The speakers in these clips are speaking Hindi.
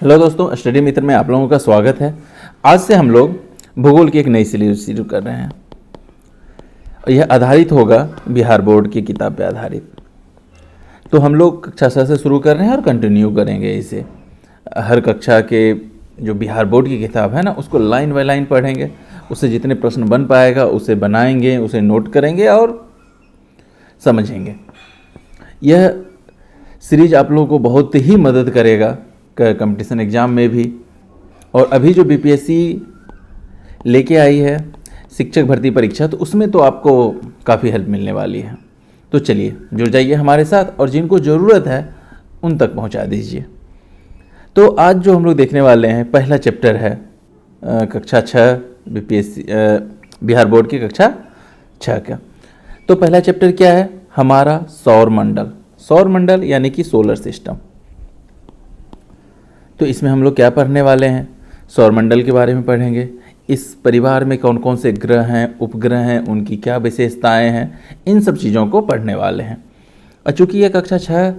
हेलो दोस्तों, स्टडी मित्र में आप लोगों का स्वागत है। आज से हम लोग भूगोल की एक नई सीरीज शुरू कर रहे हैं और यह आधारित होगा बिहार बोर्ड की किताब पे आधारित। तो हम लोग कक्षा 6 से शुरू कर रहे हैं और कंटिन्यू करेंगे इसे। हर कक्षा के जो बिहार बोर्ड की किताब है ना, उसको लाइन बाय लाइन पढ़ेंगे। उससे जितने प्रश्न बन पाएगा उसे बनाएंगे, उसे नोट करेंगे और समझेंगे। यह सीरीज आप लोगों को बहुत ही मदद करेगा कंपटीशन एग्ज़ाम में भी। और अभी जो बीपीएससी लेके आई है शिक्षक भर्ती परीक्षा, तो उसमें तो आपको काफ़ी हेल्प मिलने वाली है। तो चलिए जुड़ जाइए हमारे साथ और जिनको ज़रूरत है उन तक पहुंचा दीजिए। तो आज जो हम लोग देखने वाले हैं, पहला चैप्टर है कक्षा 6 बीपीएससी बिहार बोर्ड की कक्षा 6 का। तो पहला चैप्टर क्या है? हमारा सौर मंडल। सौर मंडल यानी कि सोलर सिस्टम। तो इसमें हम लोग क्या पढ़ने वाले हैं? सौर मंडल के बारे में पढ़ेंगे। इस परिवार में कौन कौन से ग्रह हैं, उपग्रह हैं, उनकी क्या विशेषताएं हैं, इन सब चीज़ों को पढ़ने वाले हैं। और चूँकि यह कक्षा 6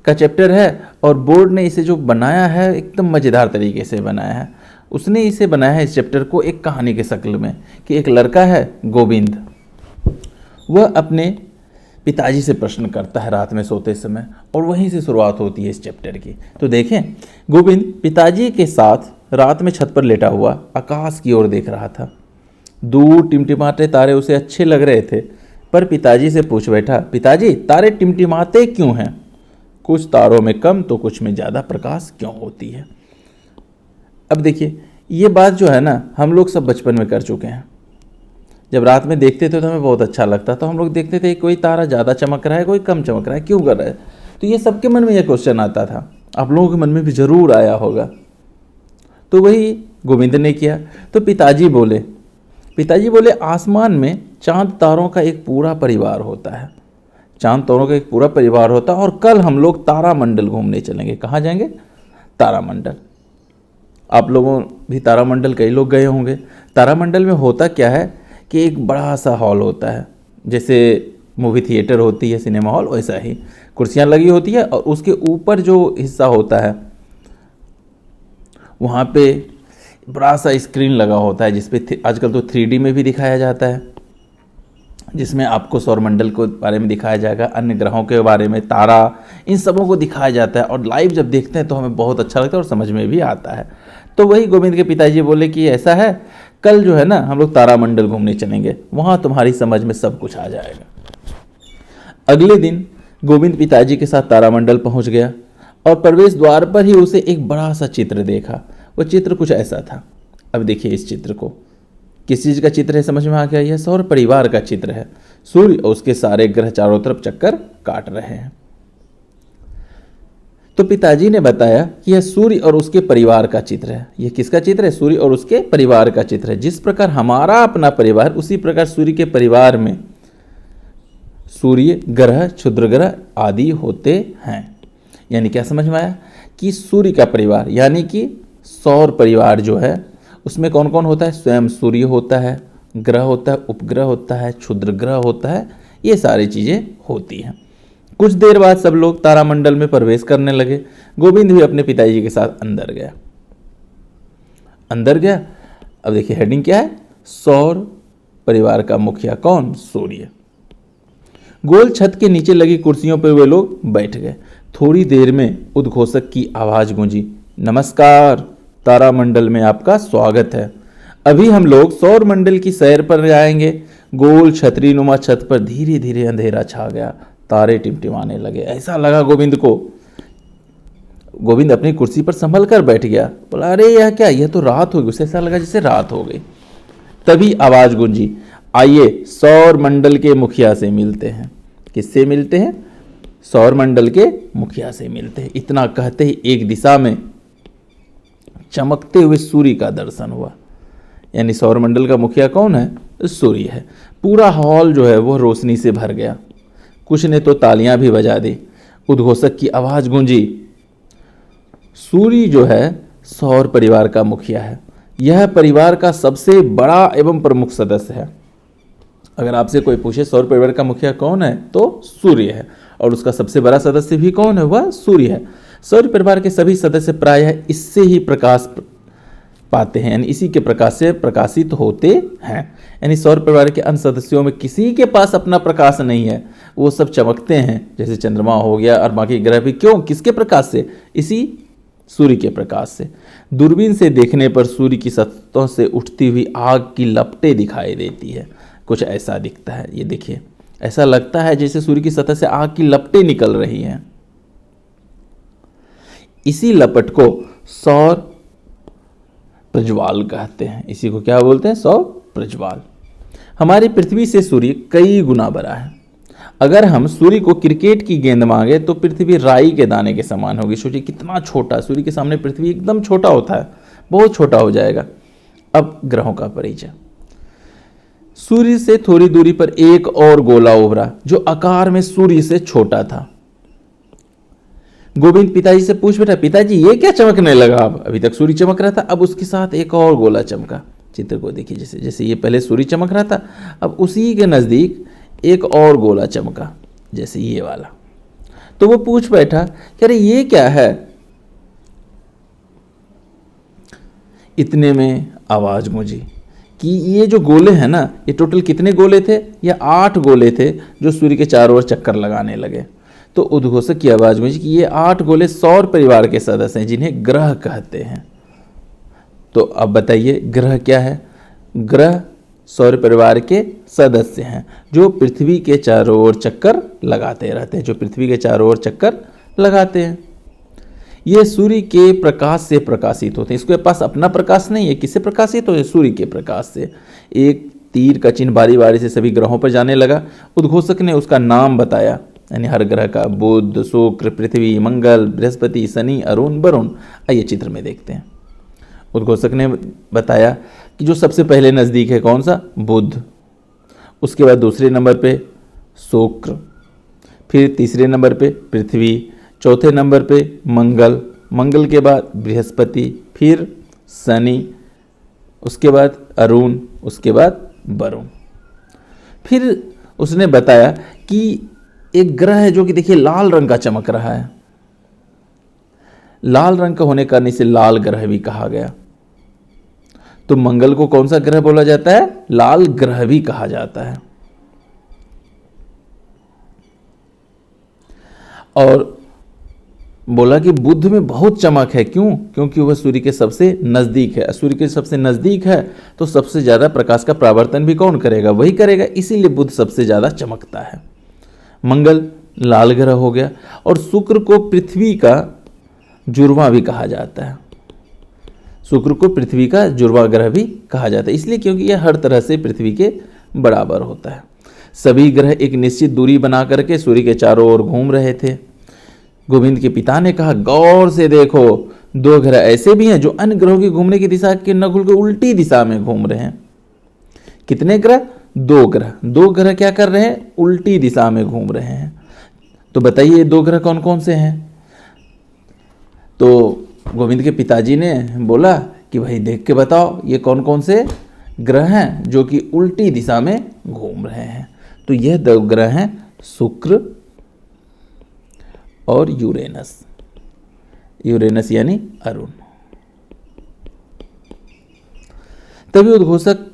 का चैप्टर है और बोर्ड ने इसे जो बनाया है एकदम मज़ेदार तरीके से बनाया है। उसने इसे बनाया है इस चैप्टर को एक कहानी के शक्ल में कि एक लड़का है गोविंद, वह अपने पिताजी से प्रश्न करता है रात में सोते समय, और वहीं से शुरुआत होती है इस चैप्टर की। तो देखें, गोविंद पिताजी के साथ रात में छत पर लेटा हुआ आकाश की ओर देख रहा था। दूर टिमटिमाते तारे उसे अच्छे लग रहे थे, पर पिताजी से पूछ बैठा, पिताजी तारे टिमटिमाते क्यों हैं? कुछ तारों में कम तो कुछ में ज़्यादा प्रकाश क्यों होती है? अब देखिए, ये बात जो है ना, हम लोग सब बचपन में कर चुके हैं। जब रात में देखते थे तो हमें बहुत अच्छा लगता था। हम लोग देखते थे कोई तारा ज़्यादा चमक रहा है, कोई कम चमक रहा है, क्यों कर रहा है? तो ये सबके मन में यह क्वेश्चन आता था। आप लोगों के मन में भी ज़रूर आया होगा। तो वही गोविंद ने किया। तो पिताजी बोले आसमान में चांद तारों का एक पूरा परिवार होता है। चांद तारों का एक पूरा परिवार होता है और कल हम लोग तारामंडल घूमने चलेंगे। कहाँ जाएंगे? तारामंडल। आप लोगों भी तारामंडल कई लोग गए होंगे। तारामंडल में होता क्या है कि एक बड़ा सा हॉल होता है, जैसे मूवी थिएटर होती है, सिनेमा हॉल, वैसा ही कुर्सियां लगी होती है और उसके ऊपर जो हिस्सा होता है वहाँ पे बड़ा सा स्क्रीन लगा होता है, जिसपे आजकल तो 3D में भी दिखाया जाता है, जिसमें आपको सौरमंडल के बारे में दिखाया जाएगा, अन्य ग्रहों के बारे में, तारा, इन सबों को दिखाया जाता है। और लाइव जब देखते हैं तो हमें बहुत अच्छा लगता है और समझ में भी आता है। तो वही गोविंद के पिताजी बोले कि ऐसा है, कल जो है ना हम लोग तारामंडल घूमने चलेंगे, वहाँ तुम्हारी समझ में सब कुछ आ जाएगा। अगले दिन गोविंद पिताजी के साथ तारामंडल पहुँच गया और प्रवेश द्वार पर ही उसे एक बड़ा सा चित्र देखा। वो चित्र कुछ ऐसा था। अब देखिए इस चित्र को, किस चीज़ का चित्र है समझ में आ गया? यह सौर परिवार का चित्र है। सूर्य और उसके सारे ग्रह चारों तरफ चक्कर काट रहे हैं। तो पिताजी ने बताया कि यह सूर्य और उसके परिवार का चित्र है। यह किसका चित्र है? सूर्य और उसके परिवार का चित्र है। जिस प्रकार हमारा अपना परिवार, उसी प्रकार सूर्य के परिवार में सूर्य ग्रह, क्षुद्र ग्रह आदि होते हैं। यानी क्या समझ में आया? कि सूर्य का परिवार यानी कि सौर परिवार जो है उसमें कौन कौन होता है? स्वयं सूर्य होता है, ग्रह होता है, उपग्रह होता है, क्षुद्र ग्रह होता है, ये सारी चीज़ें होती हैं। कुछ देर बाद सब लोग तारामंडल में प्रवेश करने लगे। गोविंद भी अपने पिताजी के साथ अंदर गया। अब देखिए हेडिंग क्या है? सौर परिवार का मुखिया कौन? सूर्य। गोल छत के नीचे लगी कुर्सियों पर वे लोग बैठ गए। थोड़ी देर में उद्घोषक की आवाज गूंजी, नमस्कार, तारामंडल में आपका स्वागत है। अभी हम लोग सौर मंडल की सैर पर जाएंगे। गोल छतरी नुमा छत पर धीरे धीरे अंधेरा छा गया। तारे टिमटिमाने लगे। ऐसा लगा गोविंद को। गोविंद अपनी कुर्सी पर संभल कर बैठ गया। बोला, अरे यह क्या, यह तो रात हो गई। उसे ऐसा लगा जैसे रात हो गई। तभी आवाज गूंजी, आइए सौर मंडल के मुखिया से मिलते हैं। किससे मिलते हैं? सौर मंडल के मुखिया से मिलते हैं। इतना कहते ही एक दिशा में चमकते हुए सूर्य का दर्शन हुआ। यानी सौर मंडल का मुखिया कौन है? सूर्य है। पूरा हॉल जो है वो रोशनी से भर गया। कुछ ने तो तालियां भी बजा दी। उद्घोषक की आवाज गूंजी, सूर्य जो है सौर परिवार का मुखिया है। यह परिवार का सबसे बड़ा एवं प्रमुख सदस्य है। अगर आपसे कोई पूछे सौर परिवार का मुखिया कौन है तो सूर्य है, और उसका सबसे बड़ा सदस्य भी कौन है? वह सूर्य है। सौर परिवार के सभी सदस्य प्रायः इससे ही प्रकाश पाते हैं, यानी इसी के प्रकाश से प्रकाशित होते हैं। यानी सौर परिवार के अन्य सदस्यों में किसी के पास अपना प्रकाश नहीं है, वो सब चमकते हैं, जैसे चंद्रमा हो गया और बाकी ग्रह भी। क्यों? किसके प्रकाश से? इसी सूर्य के प्रकाश से। दूरबीन से देखने पर सूर्य की सतहों से उठती हुई आग की लपटें दिखाई देती है। कुछ ऐसा दिखता है, ये देखिए, ऐसा लगता है जैसे सूर्य की सतह से आग की लपटें निकल रही हैं। इसी लपट को सौर प्रज्वाल कहते हैं। इसी को क्या बोलते हैं? सौर प्रज्वाल। हमारी पृथ्वी से सूर्य कई गुना बड़ा है। अगर हम सूर्य को क्रिकेट की गेंद मांगे तो पृथ्वी राई के दाने के समान होगी। सोचिए कितना छोटा, सूर्य के सामने पृथ्वी एकदम छोटा होता है, बहुत छोटा हो जाएगा। अब ग्रहों का परिचय। सूर्य से थोड़ी दूरी पर एक और गोला उभरा जो आकार में सूर्य से छोटा था। गोविंद पिताजी से पूछ बैठा, पिताजी ये क्या चमकने लगा? अब अभी तक सूर्य चमक रहा था, अब उसके साथ एक और गोला चमका। चित्र को देखिए, जैसे जैसे ये पहले सूर्य चमक रहा था, अब उसी के नजदीक एक और गोला चमका, जैसे ये वाला। तो वो पूछ बैठा कि अरे ये क्या है? इतने में आवाज गूंजी कि ये जो गोले हैं ना, ये टोटल कितने गोले थे? ये 8 गोले थे जो सूर्य के चारों ओर चक्कर लगाने लगे। तो उद्घोषक की आवाज गूंजी कि ये 8 गोले सौर परिवार के सदस्य हैं, जिन्हें ग्रह कहते हैं। तो अब बताइए ग्रह क्या है? ग्रह सौर परिवार के सदस्य हैं जो पृथ्वी के चारों ओर चक्कर लगाते रहते हैं, जो पृथ्वी के चारों ओर चक्कर लगाते हैं। ये सूर्य के प्रकाश से प्रकाशित होते हैं। इसके पास अपना प्रकाश नहीं है। किससे प्रकाशित होते हैं? सूर्य के प्रकाश से। एक तीर का चिन्ह बारी बारी से सभी ग्रहों पर जाने लगा। उद्घोषक ने उसका नाम बताया, यानी हर ग्रह का। बुध, शुक्र, पृथ्वी, मंगल, बृहस्पति, शनि, अरुण, वरुण। आइए चित्र में देखते हैं। उद्घोषक ने बताया कि जो सबसे पहले नज़दीक है कौन सा? बुध। उसके बाद दूसरे नंबर पे शुक्र, फिर तीसरे नंबर पे पृथ्वी, चौथे नंबर पे मंगल, मंगल के बाद बृहस्पति, फिर शनि, उसके बाद अरुण, उसके बाद वरुण। फिर उसने बताया कि एक ग्रह है जो कि देखिए लाल रंग का चमक रहा है। लाल रंग का होने के कारण इसे लाल ग्रह भी कहा गया। तो मंगल को कौन सा ग्रह बोला जाता है? लाल ग्रह भी कहा जाता है। और बोला कि बुध में बहुत चमक है। क्यों? क्योंकि वह सूर्य के सबसे नजदीक है। सूर्य के सबसे नजदीक है तो सबसे ज्यादा प्रकाश का परावर्तन भी कौन करेगा? वही करेगा, इसीलिए बुध सबसे ज्यादा चमकता है। मंगल लाल ग्रह हो गया। और शुक्र को पृथ्वी का जुड़वा भी कहा जाता है। शुक्र को पृथ्वी का जुड़वा ग्रह भी कहा जाता है, इसलिए क्योंकि यह हर तरह से पृथ्वी के बराबर होता है। सभी ग्रह एक निश्चित दूरी बना करके सूर्य के चारों ओर घूम रहे थे। गोविंद के पिता ने कहा, गौर से देखो, 2 ग्रह ऐसे भी हैं जो अन्य ग्रहों की घूमने की दिशा के नकुल के उल्टी दिशा में घूम रहे हैं। कितने ग्रह? 2 ग्रह। 2 ग्रह क्या कर रहे हैं? उल्टी दिशा में घूम रहे हैं। तो बताइए 2 ग्रह कौन कौन से हैं? तो गोविंद के पिताजी ने बोला कि भाई देख के बताओ ये कौन कौन से ग्रह हैं जो कि उल्टी दिशा में घूम रहे हैं। तो यह 2 ग्रह हैं, शुक्र और यूरेनस। यूरेनस यानी अरुण। तभी उद्घोषक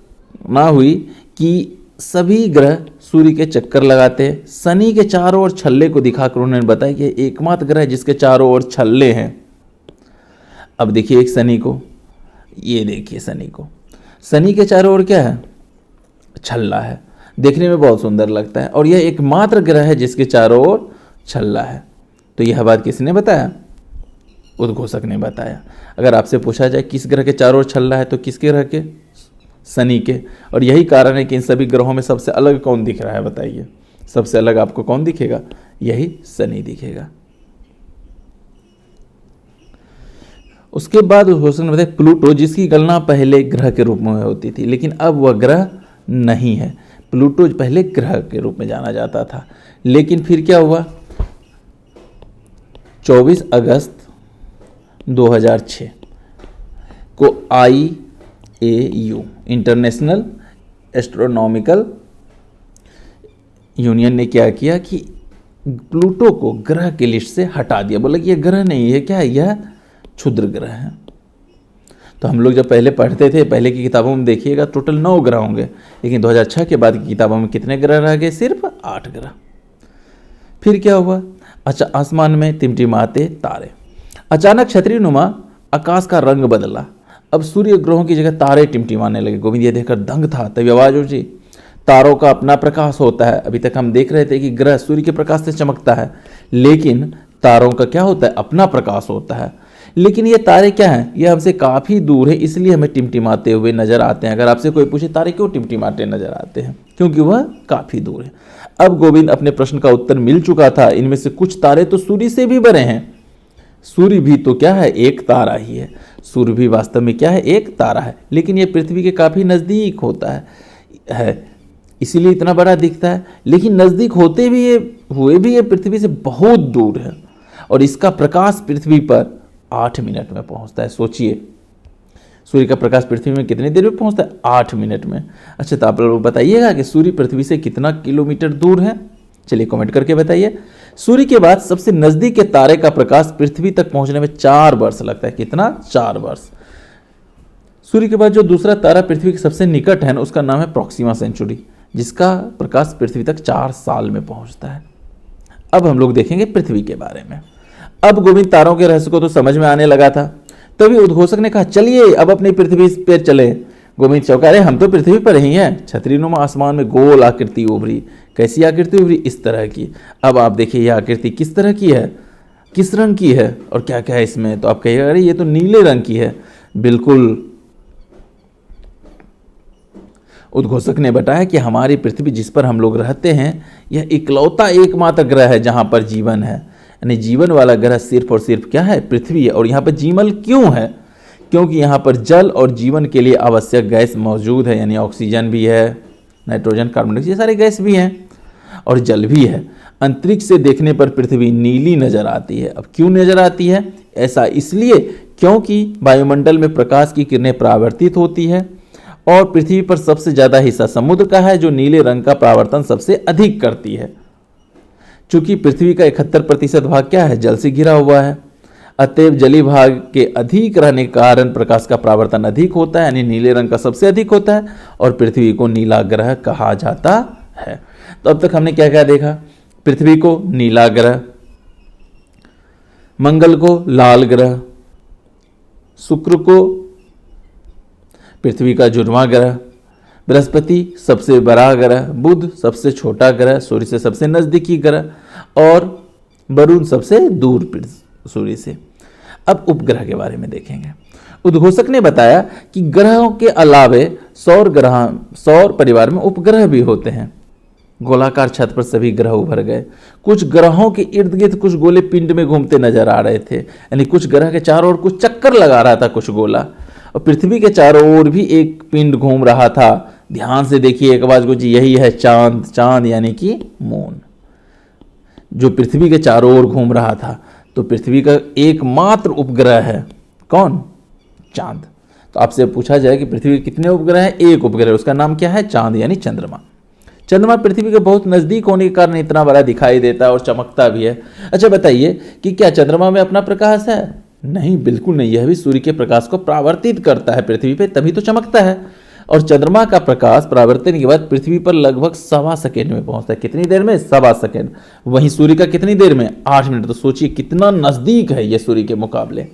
ना हुई कि सभी ग्रह सूर्य के चक्कर लगाते हैं। शनि के चारों ओर छल्ले को दिखाकर उन्होंने बताया कि एकमात्र ग्रह जिसके चारों ओर छल्ले हैं। अब देखिए एक शनि को, ये देखिए शनि को, शनि के चारों ओर क्या है? छल्ला है। देखने में बहुत सुंदर लगता है और यह एकमात्र ग्रह है जिसके चारों ओर छल्ला है। तो यह बात किसने बताया? उद्घोषक ने बताया। अगर आपसे पूछा जाए किस ग्रह के चारों ओर छल्ला है तो किसके ग्रह के? शनि के। और यही कारण है कि इन सभी ग्रहों में सबसे अलग कौन दिख रहा है? बताइए सबसे अलग आपको कौन दिखेगा? यही शनि दिखेगा। उसके बाद उद्घोषक ने बताया प्लूटो, जिसकी गणना पहले ग्रह के रूप में होती थी, लेकिन अब वह ग्रह नहीं है। प्लूटो पहले ग्रह के रूप में जाना जाता था, लेकिन फिर क्या हुआ? 24 अगस्त 2006 को IAU इंटरनेशनल एस्ट्रोनॉमिकल यूनियन ने क्या किया कि प्लूटो को ग्रह की लिस्ट से हटा दिया, बोला कि यह ग्रह नहीं है, क्या है, यह क्षुद्र ग्रह है। तो हम लोग जब पहले पढ़ते थे, पहले की किताबों में देखिएगा टोटल 9 ग्रह होंगे, लेकिन 2006 के बाद की किताबों में कितने ग्रह रह गए, सिर्फ 8 ग्रह। फिर क्या हुआ, अच्छा, आसमान में टिमटिमाते तारे, अचानक छतरीनुमा आकाश का रंग बदला, अब सूर्य ग्रहों की जगह तारे टिमटिमाने लगे। गोविंद ये देखकर दंग था, तभी आवाज उठी, तारों का अपना प्रकाश होता है। अभी तक हम देख रहे थे कि ग्रह सूर्य के प्रकाश से चमकता है, लेकिन तारों का क्या होता है, अपना प्रकाश होता है। लेकिन ये तारे क्या हैं, ये हमसे काफ़ी दूर है, इसलिए हमें टिमटिमाते हुए नजर आते हैं। अगर आपसे कोई पूछे तारे क्यों टिमटिमाते नजर आते हैं, क्योंकि वह काफ़ी दूर है। अब गोविंद अपने प्रश्न का उत्तर मिल चुका था, इनमें से कुछ तारे तो सूर्य से भी बड़े हैं। सूर्य भी तो क्या है, एक तारा ही है। सूर्य भी वास्तव में क्या है, एक तारा है, लेकिन ये पृथ्वी के काफ़ी नज़दीक होता है, इसीलिए इतना बड़ा दिखता है। लेकिन नज़दीक होते भी ये पृथ्वी से बहुत दूर है, और इसका प्रकाश पृथ्वी पर 8 मिनट में पहुंचता है। सोचिए, सूर्य का प्रकाश पृथ्वी में कितनी देर में पहुंचता है, 8 मिनट में। अच्छा, तो आप लोग बताइएगा कि सूर्य पृथ्वी से कितना किलोमीटर दूर है, चलिए कमेंट करके बताइए। सूर्य के बाद सबसे नजदीक के तारे का प्रकाश पृथ्वी तक पहुंचने में 4 वर्ष लगता है। कितना, 4 वर्ष। सूर्य के बाद जो दूसरा तारा पृथ्वी के सबसे निकट है ना, उसका नाम है प्रॉक्सिमा सेंचुरी, जिसका प्रकाश पृथ्वी तक 4 साल में पहुंचता है। अब हम लोग देखेंगे पृथ्वी के बारे में। अब गोविंद तारों के रहस्य को तो समझ में आने लगा था, तभी उद्घोषक ने कहा, चलिए अब अपनी पृथ्वी पर चले। गोविंद चौंका, अरे हम तो पृथ्वी पर ही हैं। छतरीनुमा आसमान में गोल आकृति उभरी। कैसी आकृति उभरी, इस तरह की। अब आप देखिए यह आकृति किस तरह की है, किस रंग की है, और क्या क्या है इसमें। तो आप कहिएगा, अरे ये तो नीले रंग की है। बिल्कुल, उद्घोषक ने बताया कि हमारी पृथ्वी जिस पर हम लोग रहते हैं, यह इकलौता एकमात्र ग्रह है जहां पर जीवन है। यानी जीवन वाला ग्रह सिर्फ और सिर्फ क्या है, पृथ्वी है। और यहाँ पर जीवन क्यों है, क्योंकि यहाँ पर जल और जीवन के लिए आवश्यक गैस मौजूद है। यानी ऑक्सीजन भी है, नाइट्रोजन, कार्बन डाइऑक्साइड, ये सारे गैस भी हैं, और जल भी है। अंतरिक्ष से देखने पर पृथ्वी नीली नजर आती है। अब क्यों नजर आती है, ऐसा इसलिए क्योंकि वायुमंडल में प्रकाश की किरणें परावर्तित होती है, और पृथ्वी पर सबसे ज्यादा हिस्सा समुद्र का है, जो नीले रंग का परावर्तन सबसे अधिक करती है। चूंकि पृथ्वी का 71% भाग क्या है, जल से घिरा हुआ है, अतएव जलीय भाग के अधिक रहने के कारण प्रकाश का परावर्तन अधिक होता है, यानी नीले रंग का सबसे अधिक होता है, और पृथ्वी को नीला ग्रह कहा जाता है। तो अब तक हमने क्या क्या देखा, पृथ्वी को नीला ग्रह, मंगल को लाल ग्रह, शुक्र को पृथ्वी का जुड़वां ग्रह, बृहस्पति सबसे बड़ा ग्रह, बुध सबसे छोटा ग्रह, सूर्य से सबसे नजदीकी ग्रह, और वरुण सबसे दूर सूर्य से। अब उपग्रह के बारे में देखेंगे। उद्घोषक ने बताया कि ग्रहों के अलावे सौर परिवार में उपग्रह भी होते हैं। गोलाकार छत पर सभी ग्रह उभर गए। कुछ ग्रहों के इर्द गिर्द कुछ गोले पिंड में घूमते नजर आ रहे थे, यानी कुछ ग्रह के चारों ओर कुछ चक्कर लगा रहा था कुछ गोला, और पृथ्वी के चारों ओर भी एक पिंड घूम रहा था। ध्यान से देखिए, एक आवाज गुंजी, यही है चांद। चांद यानी कि मून, जो पृथ्वी के चारों ओर घूम रहा था। तो पृथ्वी का एकमात्र उपग्रह है कौन, चांद। तो आपसे पूछा जाए कि पृथ्वी के कितने उपग्रह हैं, एक उपग्रह, उसका नाम क्या है, चांद यानी चंद्रमा। चंद्रमा पृथ्वी के बहुत नजदीक होने के कारण इतना बड़ा दिखाई देता है और चमकता भी है। अच्छा बताइए कि क्या चंद्रमा में अपना प्रकाश है, नहीं, बिल्कुल नहीं। यह भी सूर्य के प्रकाश को परावर्तित करता है पृथ्वी पे, तभी तो चमकता है। और चंद्रमा का प्रकाश परावर्तन के बाद पृथ्वी पर लगभग 1.25 सेकेंड में पहुंचता है। कितनी देर में, 1.25 सेकेंड। वहीं सूर्य का कितनी देर में, 8 मिनट। तो सोचिए कितना नजदीक है यह सूर्य के मुकाबले।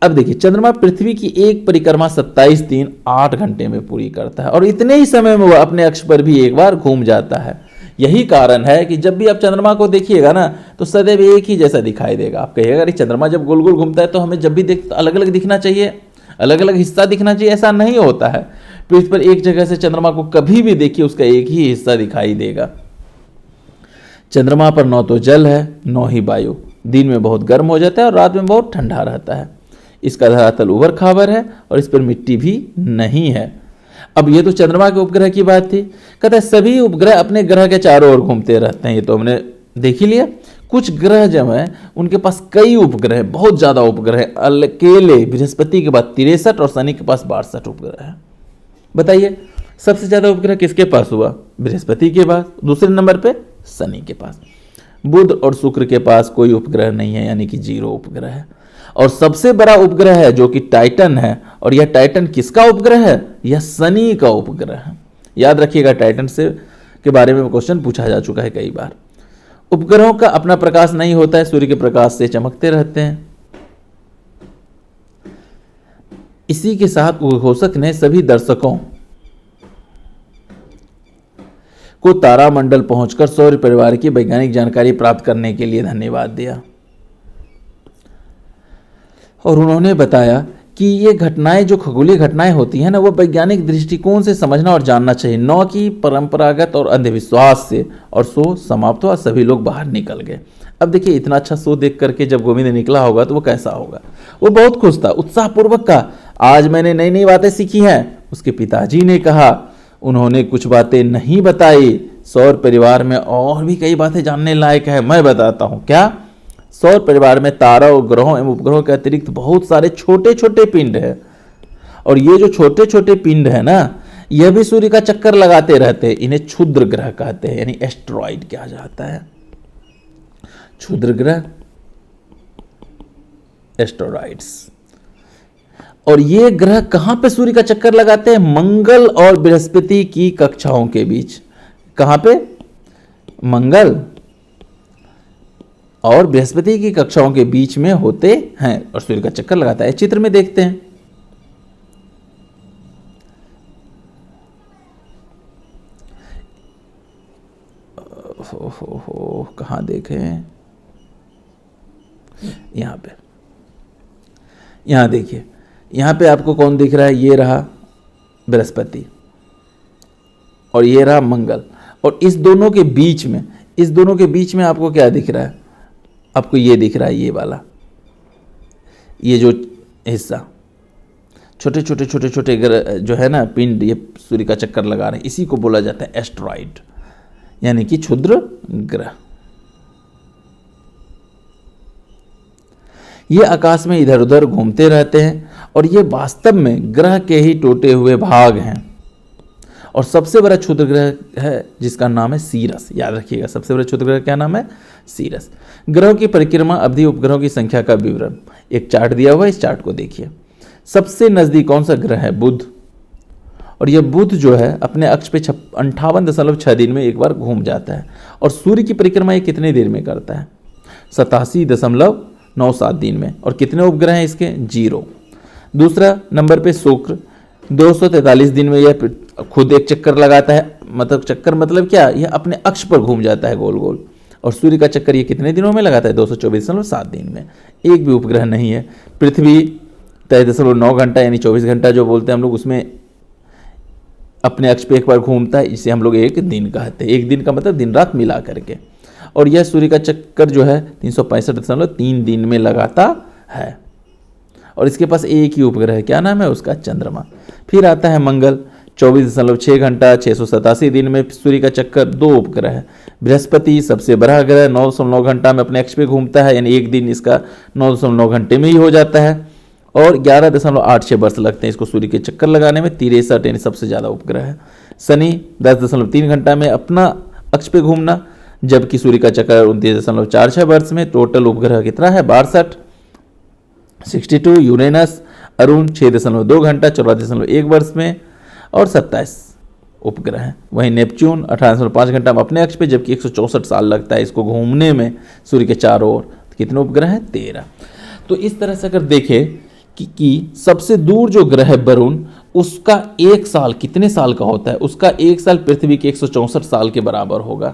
अब देखिए, चंद्रमा पृथ्वी की एक परिक्रमा 27 दिन 8 घंटे में पूरी करता है, और इतने ही समय में वह अपने अक्ष पर भी एक बार घूम जाता है। यही कारण है कि जब भी आप चंद्रमा को देखिएगा ना, तो सदैव एक ही जैसा दिखाई देगा। आप कहिएगा अरे चंद्रमा जब गोल गोल घूमता है तो हमें जब भी देख तो अलग अलग दिखना चाहिए, अलग अलग हिस्सा दिखना चाहिए, ऐसा नहीं होता है। पृथ्वी पर एक जगह से चंद्रमा को कभी भी देखिए, उसका एक ही हिस्सा दिखाई देगा। चंद्रमा पर न तो जल है न ही वायु। दिन में बहुत गर्म हो जाता है और रात में बहुत ठंडा रहता है। इसका धरातल उबड़ खाबड़ है और इस पर मिट्टी भी नहीं है। अब ये तो चंद्रमा के उपग्रह की बात थी। कहता है सभी उपग्रह अपने ग्रह के चारों ओर घूमते रहते हैं, ये तो हमने देख ही लिया। कुछ ग्रह जो है उनके पास कई उपग्रह, बहुत ज्यादा उपग्रह। अकेले बृहस्पति के बाद 63 और शनि के पास 62 उपग्रह है। बताइए सबसे ज्यादा उपग्रह किसके पास हुआ, बृहस्पति के पास, दूसरे नंबर पे शनि के पास। बुध और शुक्र के पास कोई उपग्रह नहीं है, यानी कि 0 उपग्रह है। और सबसे बड़ा उपग्रह है जो कि टाइटन है, और यह टाइटन किसका उपग्रह है? यह शनि का उपग्रह है। याद रखिएगा, टाइटन से के बारे में क्वेश्चन पूछा जा चुका है कई बार। उपग्रहों का अपना प्रकाश नहीं होता है, सूर्य के प्रकाश से चमकते रहते हैं। इसी के साथ उद्घोषक ने सभी दर्शकों को तारामंडल पहुंचकर सौर परिवार की वैज्ञानिक जानकारी प्राप्त करने के लिए धन्यवाद दिया, और उन्होंने बताया कि ये घटनाएं, जो खगोलीय घटनाएं होती हैं ना, वो वैज्ञानिक दृष्टिकोण से समझना और जानना चाहिए, न कि परंपरागत और अंधविश्वास से। और शो समाप्त हुआ, सभी लोग बाहर निकल गए। अब देखिए, इतना अच्छा शो देख करके जब गोविंद निकला होगा तो वो कैसा होगा? वो बहुत खुश था, उत्साहपूर्वक का, आज मैंने नई नई बातें सीखी हैं। उसके पिताजी ने कहा, उन्होंने कुछ बातें नहीं बताई, सौर परिवार में और भी कई बातें जानने लायक है, मैं बताता हूं। क्या? सौर परिवार में तारों, ग्रहों एवं उपग्रहों के अतिरिक्त बहुत सारे छोटे छोटे पिंड हैं, और ये जो छोटे छोटे पिंड है ना, यह भी सूर्य का चक्कर लगाते रहते हैं। इन्हें क्षुद्र ग्रह कहते हैं, यानी एस्टेरॉइड कहा जाता है। क्षुद्र ग्रह, एस्टेरॉइड्स। और ये ग्रह कहां पे सूर्य का चक्कर लगाते हैं? मंगल और बृहस्पति की कक्षाओं के बीच। कहां पे? मंगल और बृहस्पति की कक्षाओं के बीच में होते हैं, और सूर्य का चक्कर लगाता है। चित्र में देखते हैं, कहां देखें? यहां पे, यहां देखिए, यहां पे आपको कौन दिख रहा है? ये रहा बृहस्पति और ये रहा मंगल, और इस दोनों के बीच में, इस दोनों के बीच में आपको क्या दिख रहा है? आपको ये दिख रहा है, ये वाला, ये जो हिस्सा, छोटे छोटे छोटे छोटे ग्रह जो है ना, पिंड, ये सूर्य का चक्कर लगा रहे हैं, इसी को बोला जाता है एस्टेरॉइड, यानी कि क्षुद्र ग्रह। ये आकाश में इधर उधर घूमते रहते हैं, और ये वास्तव में ग्रह के ही टूटे हुए भाग हैं। और सबसे बड़ा क्षुद्र ग्रह है जिसका नाम है सीरस। याद रखिएगा, सबसे बड़ा क्षुद्र ग्रह क्या नाम है? सीरस। ग्रहों की परिक्रमा अवधि, उपग्रहों की संख्या का विवरण, एक चार्ट दिया हुआ है, इस चार्ट को देखिए। सबसे नजदीक कौन सा ग्रह है? बुध। और यह बुध जो है अपने अक्ष पे 58.6 दिन में एक बार घूम जाता है। और सूर्य की परिक्रमा ये कितने देर में करता है? 87.97 दिन में। और कितने उपग्रह हैं इसके? 0। दूसरा नंबर पे शुक्र, 243 दिन में यह खुद एक चक्कर लगाता है। मतलब चक्कर मतलब क्या? यह अपने अक्ष पर घूम जाता है गोल गोल। और सूर्य का चक्कर ये कितने दिनों में लगाता है? 224.7 दिन में। एक भी उपग्रह नहीं है। पृथ्वी 23.9 घंटा, यानी 24 घंटा जो बोलते हैं हम लोग, उसमें अपने अक्ष पे एक बार घूमता है, इसे हम लोग एक दिन कहते हैं। एक दिन का मतलब दिन रात मिला करके। और यह सूर्य का चक्कर जो है 365.3 दिन में लगाता है। और इसके पास एक ही उपग्रह है, क्या नाम है उसका? चंद्रमा। फिर आता है मंगल, 24.6 घंटा 687 दिन में सूर्य का चक्कर, 2 उपग्रह है। बृहस्पति सबसे बड़ा ग्रह, 9.9 घंटा में अपने अक्ष पे घूमता है, यानी एक दिन इसका 9.9 घंटे में ही हो जाता है। और 11.86 वर्ष लगते हैं इसको सूर्य के चक्कर लगाने में। 63 यानी सबसे ज़्यादा उपग्रह है। शनि 10.3 घंटा में अपना अक्ष पे घूमना, जबकि सूर्य का चक्कर 29.46 वर्ष में। टोटल उपग्रह कितना है? 62। 62। यूरेनस, अरुण 6.2 घंटा 84.1 वर्ष में, और 27 उपग्रह हैं। वहीं नेपच्यून 18.5 घंटा में अपने अक्ष पे, जबकि 164 साल लगता है इसको घूमने में सूर्य के चारों ओर। कितने उपग्रह हैं? 13। तो इस तरह से अगर देखें कि सबसे दूर जो ग्रह है वरुण, उसका एक साल कितने साल का होता है? उसका एक साल पृथ्वी के 164 साल के बराबर होगा।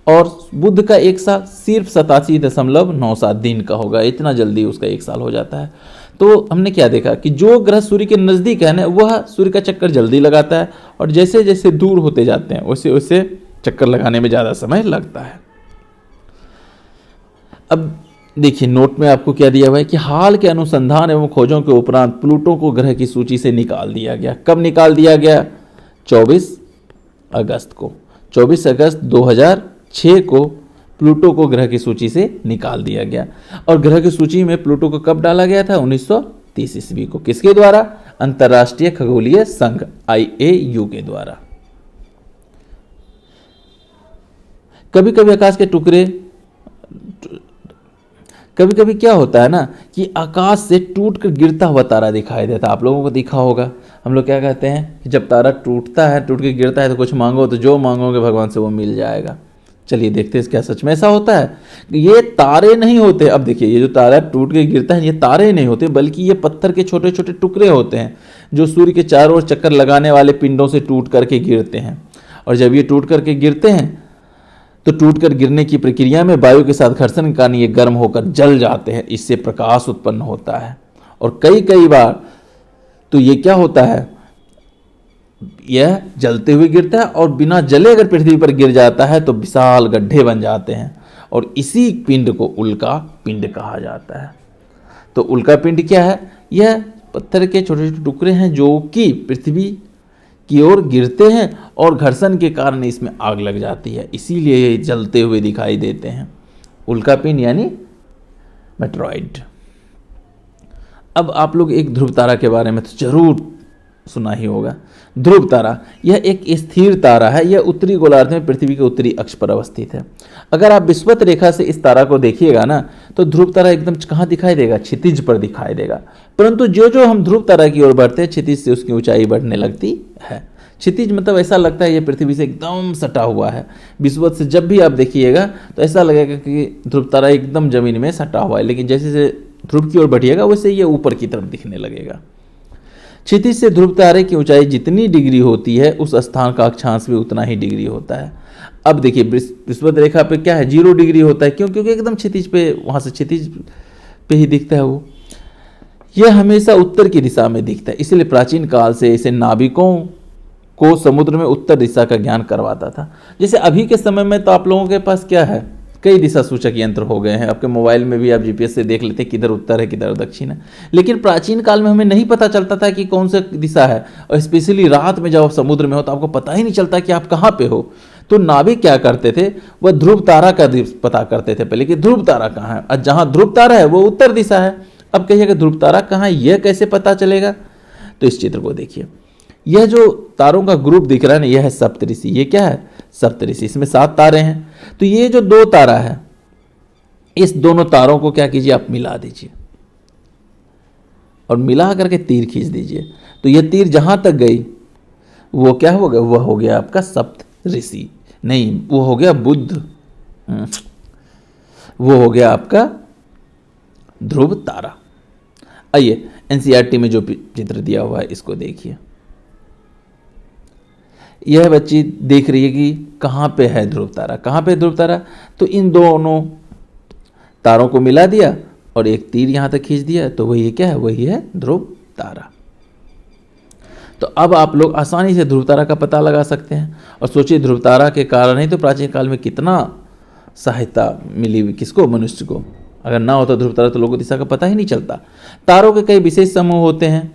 और बुध का एक साल सिर्फ 87.97 दिन का होगा। इतना जल्दी उसका एक साल हो जाता है। तो हमने क्या देखा कि जो ग्रह सूर्य के नज़दीक है ना, वह सूर्य का चक्कर जल्दी लगाता है, और जैसे जैसे दूर होते जाते हैं वैसे वैसे चक्कर लगाने में ज़्यादा समय लगता है। अब देखिए, नोट में आपको क्या दिया हुआ है कि हाल के अनुसंधान एवं खोजों के उपरांत प्लूटो को ग्रह की सूची से निकाल दिया गया। कब निकाल दिया गया? 24 अगस्त को। 24 अगस्त 2006 को प्लूटो को ग्रह की सूची से निकाल दिया गया। और ग्रह की सूची में प्लूटो को कब डाला गया था? 1930 ईस्वी को। किसके द्वारा? अंतर्राष्ट्रीय खगोलीय संघ IAU के द्वारा। कभी कभी आकाश के टुकड़े कभी कभी क्या होता है ना कि आकाश से टूट कर गिरता हुआ तारा दिखाई देता है। आप लोगों को दिखा होगा, हम लोग क्या कहते हैं कि जब तारा टूटता है, टूट के गिरता है, तो कुछ मांगो तो जो मांगोगे भगवान से वो मिल जाएगा। चलिए देखते हैं क्या सच में ऐसा होता है। ये तारे नहीं होते। अब देखिए, ये जो तारा टूट के गिरता है, ये तारे नहीं होते, बल्कि ये पत्थर के छोटे छोटे टुकड़े होते हैं जो सूर्य के चारों ओर चक्कर लगाने वाले पिंडों से टूट करके गिरते हैं। और जब ये टूट करके गिरते हैं तो टूटकर गिरने की प्रक्रिया में वायु के साथ घर्षण के कारण ये गर्म होकर जल जाते हैं। इससे प्रकाश उत्पन्न होता है। और कई बार तो ये क्या होता है, यह जलते हुए गिरता है और बिना जले अगर पृथ्वी पर गिर जाता है तो विशाल गड्ढे बन जाते हैं। और इसी पिंड को उल्का पिंड कहा जाता है। तो उल्का पिंड क्या है? यह पत्थर के छोटे छोटे टुकड़े हैं जो कि पृथ्वी की ओर गिरते हैं और घर्षण के कारण इसमें आग लग जाती है, इसीलिए ये जलते हुए दिखाई देते हैं। उल्का पिंड यानी मेटेरॉइड। अब आप लोग एक ध्रुव तारा के बारे में तो जरूर सुना ही होगा। ध्रुव तारा यह एक स्थिर तारा है। यह उत्तरी गोलार्ध में पृथ्वी के उत्तरी अक्ष पर अवस्थित है। अगर आप विषुवत रेखा से इस तारा को देखिएगा ना, तो ध्रुव तारा एकदम कहाँ दिखाई देगा? क्षितिज पर दिखाई देगा। परंतु जो जो हम ध्रुव तारा की ओर बढ़ते हैं, क्षितिज से उसकी ऊंचाई बढ़ने लगती है। क्षितिज मतलब ऐसा लगता है ये पृथ्वी से एकदम सटा हुआ है। विषुवत से जब भी आप देखिएगा तो ऐसा लगेगा कि ध्रुव तारा एकदम जमीन में सटा हुआ है, लेकिन जैसे जैसे ध्रुव की ओर बढ़िएगा वैसे ये ऊपर की तरफ दिखने लगेगा। क्षितिज से ध्रुव तारे की ऊंचाई जितनी डिग्री होती है, उस स्थान का अक्षांश भी उतना ही डिग्री होता है। अब देखिए, विषुवत रेखा पे क्या है? 0 डिग्री होता है। क्यों? क्योंकि एकदम क्षितिज पे, वहां से क्षितिज पे ही दिखता है वो। यह हमेशा उत्तर की दिशा में दिखता है। इसलिए प्राचीन काल से इसे नाविकों को समुद्र में उत्तर दिशा का ज्ञान करवाता था। जैसे अभी के समय में तो आप लोगों के पास क्या है, कई दिशा सूचक यंत्र हो गए हैं। आपके मोबाइल में भी आप जीपीएस से देख लेते हैं किधर उत्तर है किधर दक्षिण है। लेकिन प्राचीन काल में हमें नहीं पता चलता था कि कौन सा दिशा है। और स्पेशली रात में जब आप समुद्र में हो तो आपको पता ही नहीं चलता कि आप कहाँ पे हो। तो नाविक क्या करते थे, वह ध्रुव तारा का पता करते थे पहले कि ध्रुव तारा कहाँ है। और जहाँ ध्रुव तारा है वो उत्तर दिशा है। अब कहिएगा ध्रुव तारा कहाँ है, यह कैसे पता चलेगा? तो इस चित्र को देखिए। यह जो तारों का ग्रुप दिख रहा है ना, यह है सप्तऋषि। ये क्या है? सप्तऋषि। इसमें 7 तारे हैं। तो ये जो 2 तारा है, इस दोनों तारों को क्या कीजिए, आप मिला दीजिए और मिला करके तीर खींच दीजिए। तो ये तीर जहां तक गई वो क्या हो गया? वह हो गया आपका सप्तऋषि। नहीं, वो हो गया बुध। वो हो गया आपका ध्रुव तारा। आइए एनसीईआरटी में जो चित्र दिया हुआ है इसको देखिए। यह बच्ची देख रही है कि कहाँ पे है ध्रुव तारा, कहाँ पे ध्रुव तारा। तो इन दोनों तारों को मिला दिया और एक तीर यहाँ तक खींच दिया, तो वही क्या है? वही है ध्रुव तारा। तो अब आप लोग आसानी से ध्रुव तारा का पता लगा सकते हैं। और सोचिए, ध्रुव तारा के कारण ही तो प्राचीन काल में कितना सहायता मिली किसको? मनुष्य को। अगर ना होता ध्रुव तारा तो लोगों को दिशा का पता ही नहीं चलता। तारों के कई विशेष समूह होते हैं।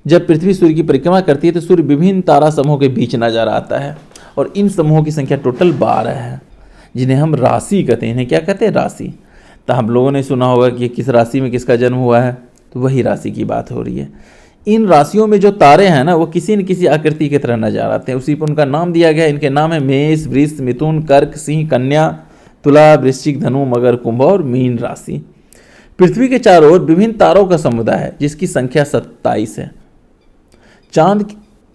जब पृथ्वी सूर्य की परिक्रमा करती है तो सूर्य विभिन्न तारा समूहों के बीच नजर आता है। और इन समूहों की संख्या टोटल 12 है, जिन्हें हम राशि कहते हैं। इन्हें क्या कहते हैं? राशि। तो हम लोगों ने सुना होगा कि किस राशि में किसका जन्म हुआ है, तो वही राशि की बात हो रही है। इन राशियों में जो तारे हैं ना, वो किसी न किसी आकृति की तरह नजर आते हैं। उसी पर उनका नाम दिया गया। इनके नाम है मेष, वृष, मिथुन, कर्क, सिंह, कन्या, तुला, वृश्चिक, धनु, मकर, कुंभ और मीन राशि। पृथ्वी के चारों ओर विभिन्न तारों का समुदाय है, जिसकी संख्या 27 है। चांद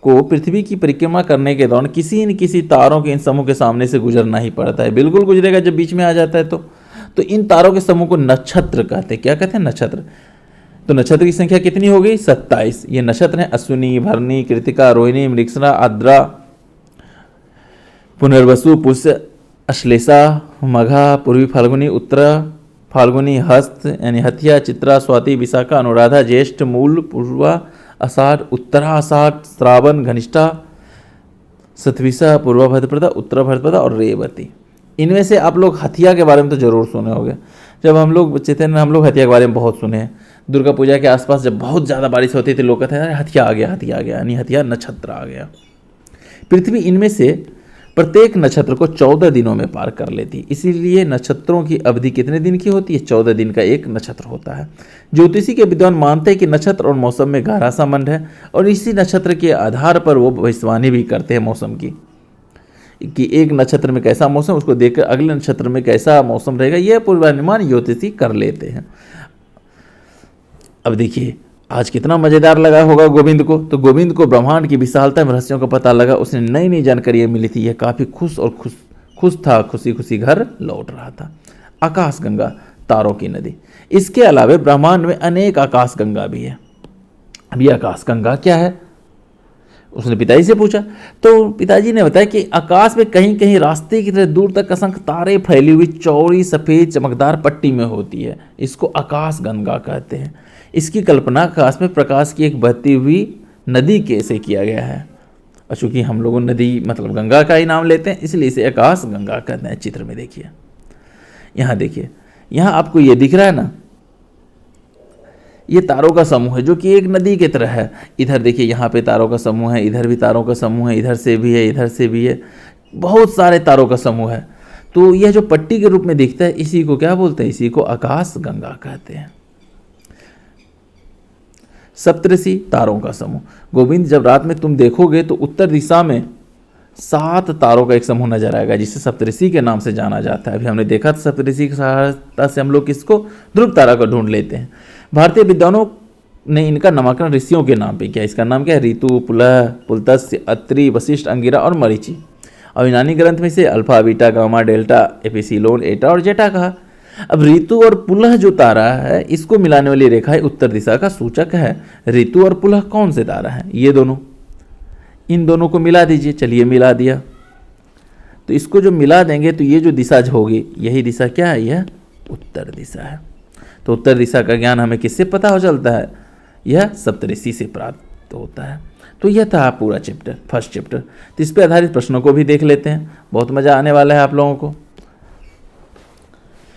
को पृथ्वी की परिक्रमा करने के दौरान किसी न किसी तारों के इन समूह के सामने से गुजरना ही पड़ता है। बिल्कुल गुजरेगा जब बीच में आ जाता है तो इन तारों के समूह को नक्षत्र कहते हैं। क्या कहते हैं? नक्षत्र। तो नक्षत्र की संख्या कितनी हो गई? 27। ये नक्षत्र हैं अश्विनी, भरणी, कृतिका, रोहिणी, मृगशिरा, आद्रा, पुनर्वसु, पुष्य, अश्लेषा, मघा, पूर्वी फाल्गुनी, उत्तरा फाल्गुनी, हस्त यानी हथिया, चित्रा, स्वाति, विशाखा, अनुराधा, ज्येष्ठ, मूल, पूर्वा, आषाढ़, उत्तरा आषाढ़, श्रावण, घनिष्ठा, सतविसा, पूर्वा भद्रप्रदा, उत्तरा भद्रप्रदा और रेवती। इनमें से आप लोग हथिया के बारे में तो जरूर सुने होंगे। जब हम लोग बच्चे थे ना, हम लोग हथिया के बारे में बहुत सुने हैं। दुर्गा पूजा के आसपास जब बहुत ज़्यादा बारिश होती थी, लोग कहते हैं हथिया आ गया, हथिया आ गया, यानी हथिया नक्षत्र आ गया। पृथ्वी इनमें से प्रत्येक नक्षत्र को 14 दिनों में पार कर लेती है। इसीलिए नक्षत्रों की अवधि कितने दिन की होती है? 14 दिन का एक नक्षत्र होता है। ज्योतिषी के विद्वान मानते हैं कि नक्षत्र और मौसम में गहरा संबंध है और इसी नक्षत्र के आधार पर वो भविष्यवाणी भी करते हैं मौसम की। कि एक नक्षत्र में कैसा मौसम, उसको देखकर अगले नक्षत्र में कैसा मौसम रहेगा, यह पूर्वानुमान ज्योतिषी कर लेते हैं। अब देखिए आज कितना मजेदार लगा होगा गोविंद को। तो गोविंद को ब्रह्मांड की विशालता में रहस्यों का पता लगा, उसने नई नई जानकारियां मिली थी। यह काफी खुश था, खुशी खुशी घर लौट रहा था। आकाश गंगा, तारों की नदी। इसके अलावा ब्रह्मांड में अनेक आकाश गंगा भी है। अब ये आकाश गंगा क्या है, उसने पिताजी से पूछा। तो पिताजी ने बताया कि आकाश में कहीं कहीं रास्ते की तरह दूर तक असंख्य तारे फैली हुई चौड़ी सफेद चमकदार पट्टी में होती है। इसको आकाश गंगा कहते हैं। इसकी कल्पना आकाश में प्रकाश की एक बहती हुई नदी के से किया गया है। और चूंकि हम लोगों नदी मतलब गंगा का ही नाम लेते हैं, इसलिए इसे आकाश गंगा कहते हैं। चित्र में देखिए, यहाँ देखिए, यहाँ आपको ये दिख रहा है ना, ये तारों का समूह है जो कि एक नदी की तरह है। इधर देखिए, यहाँ पे तारों का समूह है, इधर भी तारों का समूह है, इधर से भी है, इधर से भी है, बहुत सारे तारों का समूह है। तो यह जो पट्टी के रूप में दिखता है, इसी को क्या बोलते हैं, इसी को आकाश गंगा कहते हैं। सप्तऋषि, तारों का समूह। गोविंद, जब रात में तुम देखोगे तो उत्तर दिशा में 7 तारों का एक समूह नजर आएगा, जिसे सप्तऋषि के नाम से जाना जाता है। अभी हमने देखा था सप्तऋषि की सहायता से हम लोग किसको, ध्रुव तारा को ढूंढ लेते हैं। भारतीय विद्वानों ने इनका नामकरण ऋषियों के नाम पे किया। इसका नाम क्या है, ऋतु, पुलह, पुलत्स्य, अत्रि, वशिष्ठ, अंगिरा और मरीचि। और यूनानी ग्रंथ में से alpha, beta, gamma, delta, epsilon, एटा और जेटा कहा। अब ऋतु और पुलह जो तारा है, इसको मिलाने वाली रेखा है उत्तर दिशा का सूचक है। ऋतु और पुलह कौन से तारा है, ये दोनों, इन दोनों को मिला दीजिए। चलिए मिला दिया, तो इसको जो मिला देंगे तो ये जो दिशा होगी, यही दिशा क्या है, यह उत्तर दिशा है। तो उत्तर दिशा का ज्ञान हमें किससे पता हो चलता है, यह सप्तऋषि से प्राप्त होता है। तो यह था पूरा चैप्टर, फर्स्ट चैप्टर। तो इस पर आधारित प्रश्नों को भी देख लेते हैं, बहुत मजा आने वाला है आप लोगों को।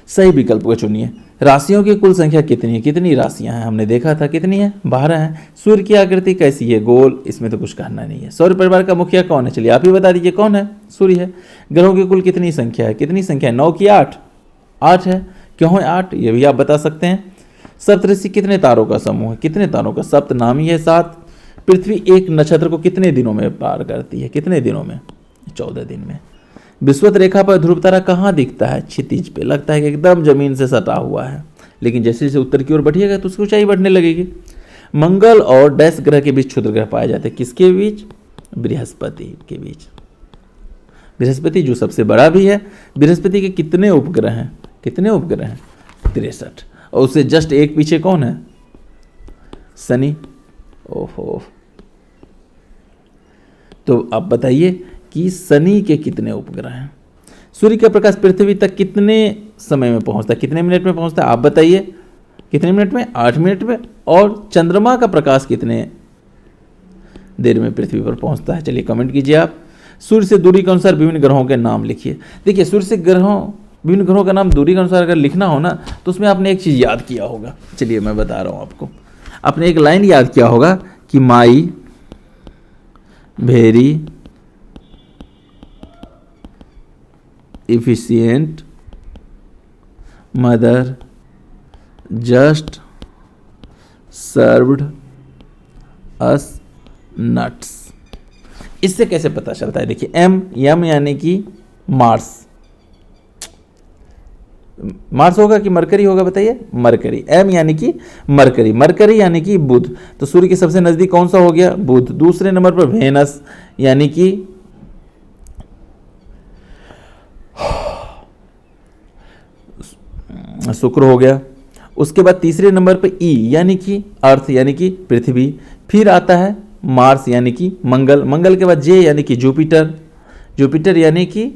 सही विकल्प को चुनिए। राशियों की कुल संख्या कितनी है, कितनी राशियां हैं, हमने देखा था कितनी है, 12 है। सूर्य की आकृति कैसी है, गोल, इसमें तो कुछ कहना नहीं है। सौर परिवार का मुखिया कौन है, चलिए आप ही बता दीजिए कौन है, सूर्य है। ग्रहों की कुल कितनी संख्या है, कितनी संख्या है, 9 की 8, 8 है। क्यों है 8, ये भी आप बता सकते हैं। सप्तऋषि कितने तारों का समूह है, कितने तारों का, सप्त नाम ही है 7। पृथ्वी एक नक्षत्र को कितने दिनों में पार करती है, कितने दिनों में, 14 दिन में। विषुवत रेखा पर ध्रुव तारा कहाँ दिखता है, क्षितिज पे, लगता है कि एकदम जमीन से सटा हुआ है। लेकिन जैसे जैसे उत्तर की ओर बढ़िएगा तो उसकी ऊंचाई बढ़ने लगेगी। मंगल और डैश ग्रह के बीच क्षुद्र ग्रह पाए जाते हैं, किसके बीच, बृहस्पति के बीच। बृहस्पति जो सबसे बड़ा भी है। बृहस्पति के कितने उपग्रह हैं, कितने उपग्रह हैं, 63। और उससे जस्ट एक पीछे कौन है, शनि। ओहो, तो आप बताइए कि शनि के कितने उपग्रह हैं। सूर्य का प्रकाश पृथ्वी तक कितने समय में पहुंचता है, कितने मिनट में पहुंचता है, आप बताइए, कितने मिनट में, 8 मिनट में। और चंद्रमा का प्रकाश कितने देर में पृथ्वी पर पहुंचता है, चलिए कमेंट कीजिए आप। सूर्य से दूरी के अनुसार विभिन्न ग्रहों के नाम लिखिए। देखिए सूर्य से विभिन्न ग्रहों का नाम दूरी के अनुसार अगर लिखना हो ना, तो उसमें आपने एक चीज़ याद किया होगा। चलिए मैं बता रहा हूँ आपको, आपने एक लाइन याद किया होगा कि my very efficient mother just served us nuts। इससे कैसे पता चलता है, देखिए एम यानी कि मार्स, मार्स होगा कि मरकरी होगा, बताइए, मरकरी। एम यानी कि मरकरी, मरकरी यानी कि बुध। तो सूर्य के सबसे नजदीक कौन सा हो गया, बुध। दूसरे नंबर पर वेनस यानी कि शुक्र हो गया। उसके बाद तीसरे नंबर पे ई यानी कि अर्थ यानी कि पृथ्वी। फिर आता है मार्स यानी कि मंगल। मंगल के बाद जे यानी कि जुपिटर, जुपिटर यानी कि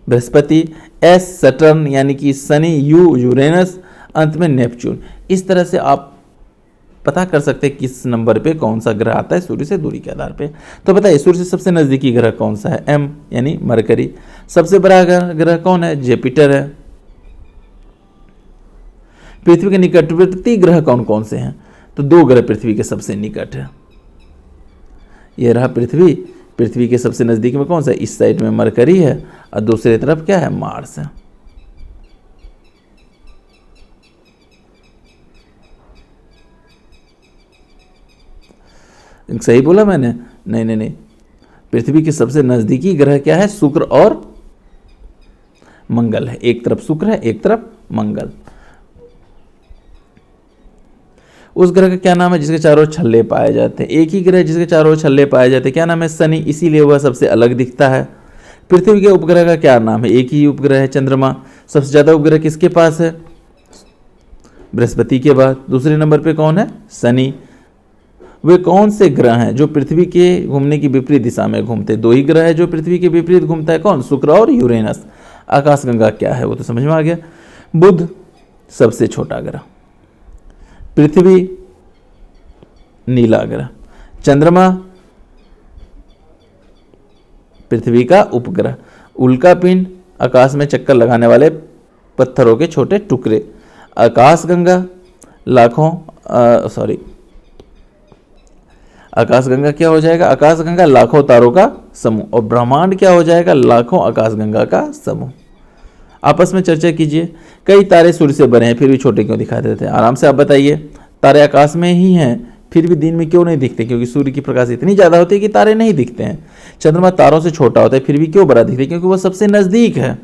बृहस्पति। एस सटर्न यानी कि शनि। You Uranus. अंत में नेपच्यून। इस तरह से आप पता कर सकते हैं किस नंबर पे कौन सा ग्रह आता है सूर्य से दूरी के आधार पे। तो बताइए सूर्य से सबसे नजदीकी ग्रह कौन सा है, एम यानी मरकरी। सबसे बड़ा ग्रह कौन है, जुपिटर है। पृथ्वी के निकटवर्ती ग्रह कौन कौन से हैं, तो 2 ग्रह पृथ्वी के सबसे निकट है। यह रहा पृथ्वी, पृथ्वी के सबसे नजदीक में कौन सा है, इस साइड में मरकरी है और दूसरी तरफ क्या है, मार्स है। सही बोला मैंने, नहीं, पृथ्वी के सबसे नज़दीकी ग्रह क्या है? शुक्र और मंगल है। एक तरफ शुक्र है, एक तरफ मंगल। उस ग्रह का क्या नाम है जिसके चारों ओर छल्ले पाए जाते हैं? एक ही ग्रह जिसके चारों ओर छल्ले पाए जाते हैं, क्या नाम है? शनि, इसीलिए वह सबसे अलग दिखता है। पृथ्वी के उपग्रह का क्या नाम है? एक ही उपग्रह है, चंद्रमा। सबसे ज़्यादा उपग्रह किसके पास है? बृहस्पति के बाद। दूसरे नंबर पे कौन है? शनि। वे कौन से ग्रह हैं जो पृथ्वी के घूमने की विपरीत दिशा में घूमते? दो ही ग्रह है जो पृथ्वी के विपरीत घूमता है, कौन? शुक्र और यूरेनस। आकाशगंगा क्या है वो तो समझ में आ गया। बुध सबसे छोटा ग्रह, पृथ्वी नीला ग्रह, चंद्रमा पृथ्वी का उपग्रह, उल्का पिंड आकाश में चक्कर लगाने वाले पत्थरों के छोटे टुकड़े, आकाशगंगा आकाशगंगा क्या हो जाएगा? आकाशगंगा लाखों तारों का समूह, और ब्रह्मांड क्या हो जाएगा? लाखों आकाशगंगा का समूह। आपस में चर्चा कीजिए। कई तारे सूर्य से बने हैं फिर भी छोटे क्यों दिखाई देते हैं? आराम से आप बताइए। तारे आकाश में ही हैं फिर भी दिन में क्यों नहीं दिखते? क्योंकि सूर्य की प्रकाश इतनी ज़्यादा होती है कि तारे नहीं दिखते हैं। चंद्रमा तारों से छोटा होता है फिर भी क्यों बड़ा दिखता है? क्योंकि वह सबसे नज़दीक है।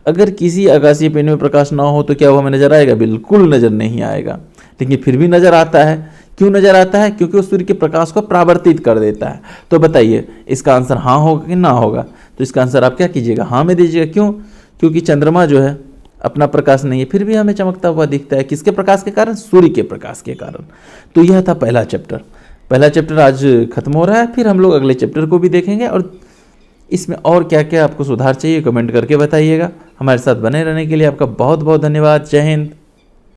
अगर किसी आकाशीय पिंड में प्रकाश ना हो तो क्या वो हमें नजर आएगा? बिल्कुल नजर नहीं आएगा। लेकिन फिर भी नजर आता है। क्यों नजर आता है? क्योंकि वो सूर्य के प्रकाश को परावर्तित कर देता है। तो बताइए इसका आंसर हाँ होगा कि ना होगा? तो इसका आंसर आप क्या कीजिएगा? हाँ में दीजिएगा। क्यों? क्योंकि चंद्रमा जो है अपना प्रकाश नहीं है फिर भी हमें चमकता हुआ दिखता है। किसके प्रकाश के कारण? सूर्य के प्रकाश के कारण। तो यह था पहला चैप्टर। पहला चैप्टर आज खत्म हो रहा है, फिर हम लोग अगले चैप्टर को भी देखेंगे और इसमें और क्या क्या आपको सुधार चाहिए कमेंट करके बताइएगा। हमारे साथ बने रहने के लिए आपका बहुत बहुत धन्यवाद। जय हिंद।